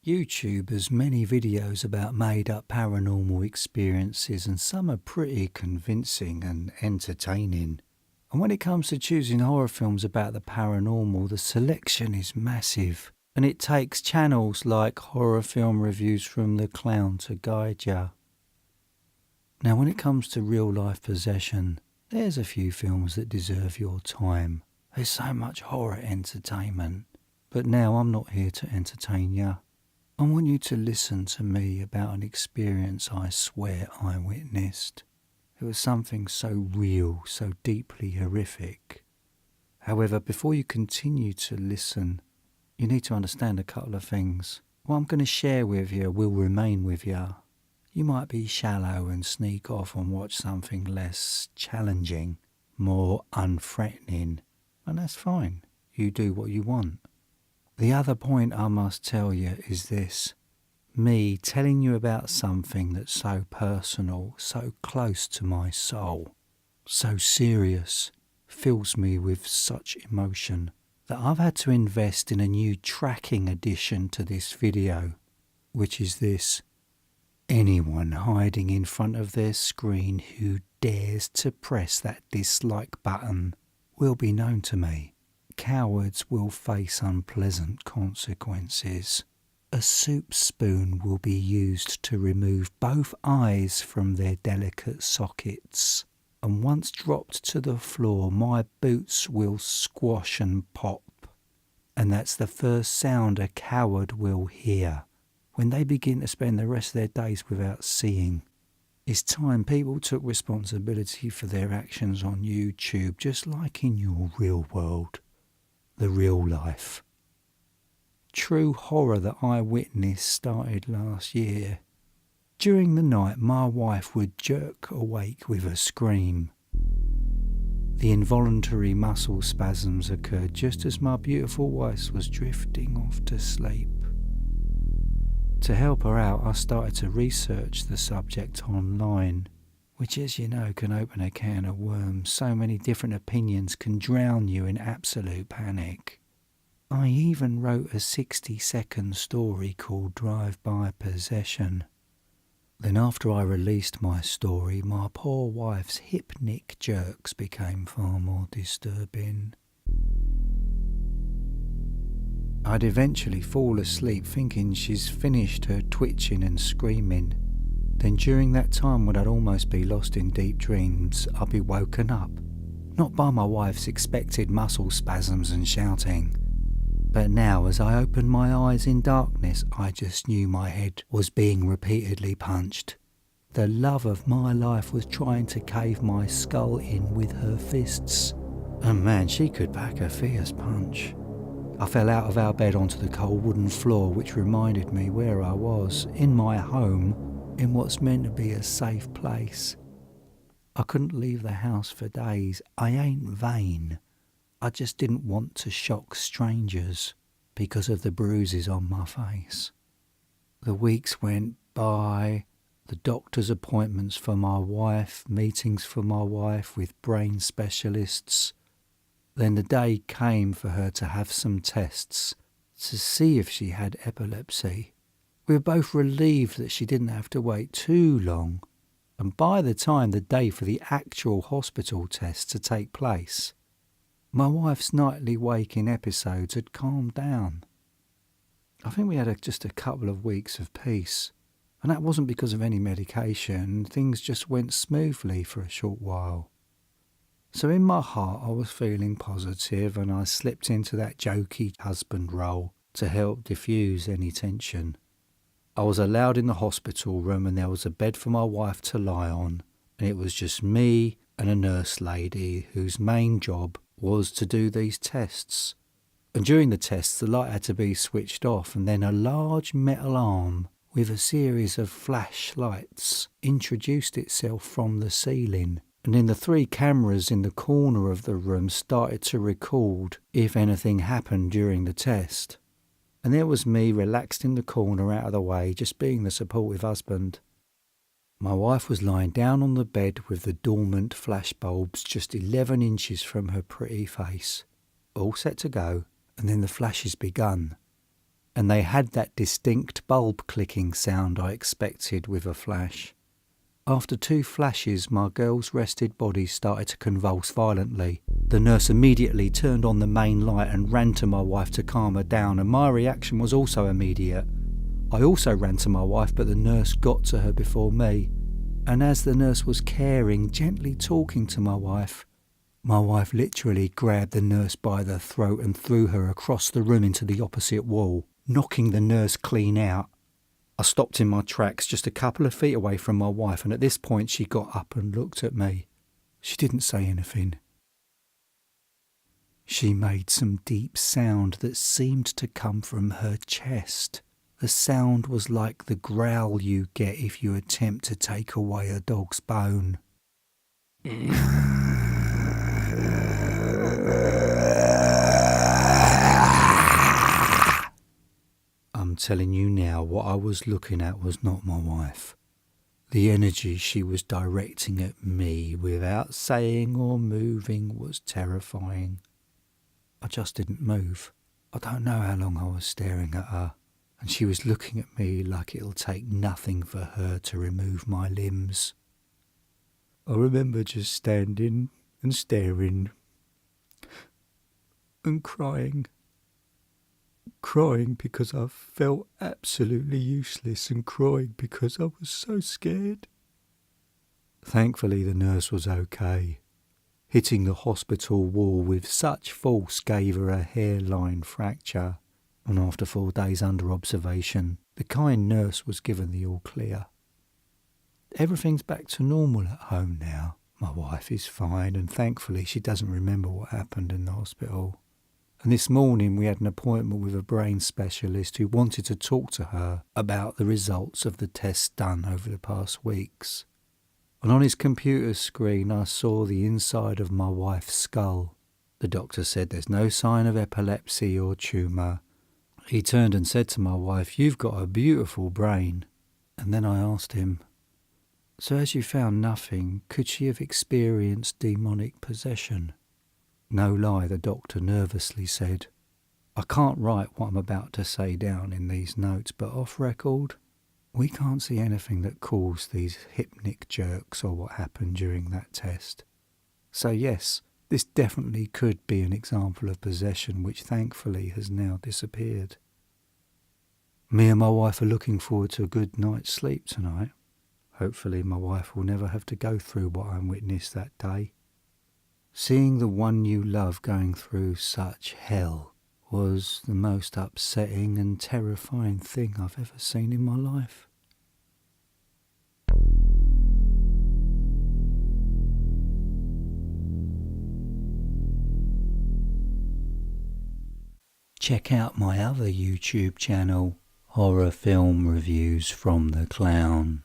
YouTube has many videos about made-up paranormal experiences, and some are pretty convincing and entertaining. And when it comes to choosing horror films about the paranormal, the selection is massive, and it takes channels like Horror Film Reviews from the Clown to guide ya. Now, when it comes to real-life possession, there's a few films that deserve your time. There's so much horror entertainment. But now I'm not here to entertain ya. I want you to listen to me about an experience I swear I witnessed. It was something so real, so deeply horrific. However, before you continue to listen, you need to understand a couple of things. What I'm going to share with you will remain with you. You might be shallow and sneak off and watch something less challenging, more unthreatening, and that's fine. You do what you want. The other point I must tell you is this. Me telling you about something that's so personal, so close to my soul, so serious, fills me with such emotion that I've had to invest in a new tracking addition to this video, which is this. Anyone hiding in front of their screen who dares to press that dislike button will be known to me. Cowards will face unpleasant consequences. A soup spoon will be used to remove both eyes from their delicate sockets, and once dropped to the floor, my boots will squash and pop. And that's the first sound a coward will hear when they begin to spend the rest of their days without seeing. It's time people took responsibility for their actions on YouTube, just like in your real world. The real life. True horror that I witnessed started last year. During the night, my wife would jerk awake with a scream. The involuntary muscle spasms occurred just as my beautiful wife was drifting off to sleep. To help her out, I started to research the subject online, which, as you know, can open a can of worms. So many different opinions can drown you in absolute panic. I even wrote a 60-second story called Drive-By Possession. Then after I released my story, my poor wife's hypnic jerks became far more disturbing. I'd eventually fall asleep thinking she's finished her twitching and screaming. Then during that time when I'd almost be lost in deep dreams, I'd be woken up, not by my wife's expected muscle spasms and shouting, but now as I opened my eyes in darkness, I just knew my head was being repeatedly punched. The love of my life was trying to cave my skull in with her fists, and man, she could pack a fierce punch. I fell out of our bed onto the cold wooden floor, which reminded me where I was, in my home, in what's meant to be a safe place. I couldn't leave the house for days. I ain't vain. I just didn't want to shock strangers because of the bruises on my face. The weeks went by, the doctor's appointments for my wife, meetings for my wife with brain specialists. Then the day came for her to have some tests to see if she had epilepsy. We were both relieved that she didn't have to wait too long, and by the time the day for the actual hospital test to take place, my wife's nightly waking episodes had calmed down. I think we had just a couple of weeks of peace, and that wasn't because of any medication. Things just went smoothly for a short while. So in my heart I was feeling positive, and I slipped into that jokey husband role to help diffuse any tension. I was allowed in the hospital room, and there was a bed for my wife to lie on, and it was just me and a nurse lady whose main job was to do these tests. And during the tests the light had to be switched off, and then a large metal arm with a series of flashlights introduced itself from the ceiling. And then the 3 cameras in the corner of the room started to record if anything happened during the test. And there was me relaxed in the corner out of the way, just being the supportive husband. My wife was lying down on the bed with the dormant flashbulbs just 11 inches from her pretty face. All set to go, and then the flashes begun. and they had that distinct bulb clicking sound I expected with a flash. After 2 flashes, my girl's rested body started to convulse violently. The nurse immediately turned on the main light and ran to my wife to calm her down, and my reaction was also immediate. I also ran to my wife, but the nurse got to her before me. And as the nurse was caring, gently talking to my wife literally grabbed the nurse by the throat and threw her across the room into the opposite wall, knocking the nurse clean out. I stopped in my tracks just a couple of feet away from my wife, and at this point she got up and looked at me. She didn't say anything. She made some deep sound that seemed to come from her chest. The sound was like the growl you get if you attempt to take away a dog's bone. I'm telling you now, what I was looking at was not my wife. The energy she was directing at me without saying or moving was terrifying. I just didn't move. I don't know how long I was staring at her, and she was looking at me like it'll take nothing for her to remove my limbs. I remember just standing and staring and crying. Crying because I felt absolutely useless, and crying because I was so scared. Thankfully the nurse was okay. Hitting the hospital wall with such force gave her a hairline fracture, and after 4 days under observation, the kind nurse was given the all clear. Everything's back to normal at home now. My wife is fine, and thankfully she doesn't remember what happened in the hospital. And this morning we had an appointment with a brain specialist who wanted to talk to her about the results of the tests done over the past weeks. And on his computer screen I saw the inside of my wife's skull. The doctor said there's no sign of epilepsy or tumour. He turned and said to my wife, "You've got a beautiful brain." And then I asked him, "So as you found nothing, could she have experienced demonic possession?" No lie, the doctor nervously said, "I can't write what I'm about to say down in these notes, but off record, we can't see anything that caused these hypnic jerks or what happened during that test. So yes, this definitely could be an example of possession which thankfully has now disappeared." Me and my wife are looking forward to a good night's sleep tonight. Hopefully my wife will never have to go through what I witnessed that day. Seeing the one you love going through such hell was the most upsetting and terrifying thing I've ever seen in my life. Check out my other YouTube channel, Horror Film Reviews from the Clown.